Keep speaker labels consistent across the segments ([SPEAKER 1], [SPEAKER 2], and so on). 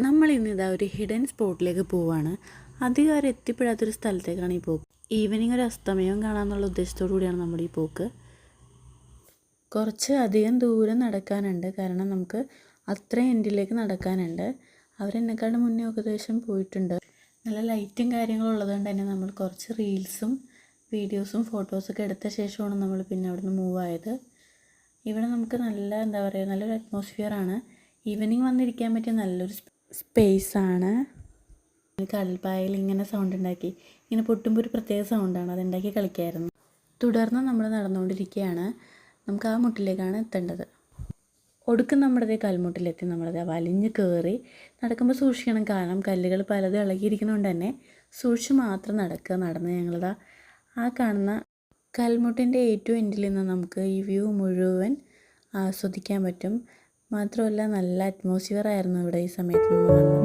[SPEAKER 1] നമ്മൾ ഇന്നിതാ ഒരു ഹിഡൻ സ്പോട്ടിലേക്ക് പോവുകയാണ്. അധികം ആരും എത്തിപ്പെടാത്തൊരു സ്ഥലത്തേക്കാണ് ഈ പോക്ക്. ഈവനിങ് ഒരു അസ്തമയം കാണാമെന്നുള്ള ഉദ്ദേശത്തോടു കൂടിയാണ് നമ്മുടെ ഈ പോക്ക്. കുറച്ച് അധികം ദൂരം നടക്കാനുണ്ട്, കാരണം നമുക്ക് അത്രയും എൻഡിലേക്ക് നടക്കാനുണ്ട്. അവരെന്നെക്കാളും മുന്നേ ഏകദേശം പോയിട്ടുണ്ട്. നല്ല ലൈറ്റും കാര്യങ്ങളും ഉള്ളതുകൊണ്ട് തന്നെ നമ്മൾ കുറച്ച് റീൽസും വീഡിയോസും ഫോട്ടോസൊക്കെ എടുത്ത ശേഷമാണ് നമ്മൾ പിന്നെ അവിടെ നിന്ന് മൂവ് ആയത്. ഇവിടെ നമുക്ക് നല്ല നല്ലൊരു അറ്റ്മോസ്ഫിയറാണ്. ഈവനിങ് വന്നിരിക്കാൻ പറ്റിയ നല്ലൊരു സ്പേസാണ്. കടൽപ്പായയിൽ ഇങ്ങനെ സൗണ്ട് ഉണ്ടാക്കി ഇങ്ങനെ പൊട്ടുമ്പോൾ ഒരു പ്രത്യേക സൗണ്ടാണ്, അതുണ്ടാക്കി കളിക്കായിരുന്നു. തുടർന്ന് നമ്മൾ നടന്നുകൊണ്ടിരിക്കുകയാണ്. നമുക്ക് ആ മുട്ടിലേക്കാണ് എത്തേണ്ടത്. ഒടുക്കം നമ്മുടെ കൽമുട്ടിലെത്തി നമ്മളത് വലിഞ്ഞ് കയറി. നടക്കുമ്പോൾ സൂക്ഷിക്കണം, കാരണം കല്ലുകൾ പലതും ഇളകിയിരിക്കുന്നതുകൊണ്ട് തന്നെ സൂക്ഷിച്ച് മാത്രം നടന്ന് ഞങ്ങളിതാ ആ കാണുന്ന കൽമുട്ടിൻ്റെ ഏറ്റവും എൻഡിൽ നിന്ന് നമുക്ക് ഈ വ്യൂ മുഴുവൻ ആസ്വദിക്കാൻ പറ്റും. മാത്രമല്ല നല്ല അറ്റ്മോസ്ഫിയർ ആയിരുന്നു ഇവിടെ ഈ സമയത്ത് നമ്മൾ വന്നത്.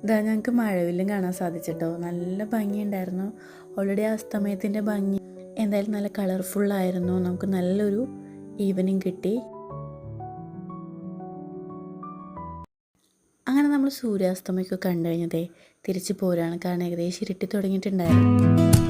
[SPEAKER 1] ഇതാ ഞങ്ങൾക്ക് മഴവില്ലും കാണാൻ സാധിച്ചിട്ടോ. നല്ല ഭംഗിയുണ്ടായിരുന്നു. ഓൾറെഡി ആ അസ്തമയത്തിൻ്റെ ഭംഗി എന്തായാലും നല്ല കളർഫുള്ളായിരുന്നു. നമുക്ക് നല്ലൊരു ഈവനിങ് കിട്ടി. അങ്ങനെ നമ്മൾ സൂര്യാസ്തമയമൊക്കെ കണ്ടു കഴിഞ്ഞതേ തിരിച്ച് പോരാണ്, കാരണം ഏകദേശം ഇരുട്ടി തുടങ്ങിയിട്ടുണ്ടായിരുന്നു.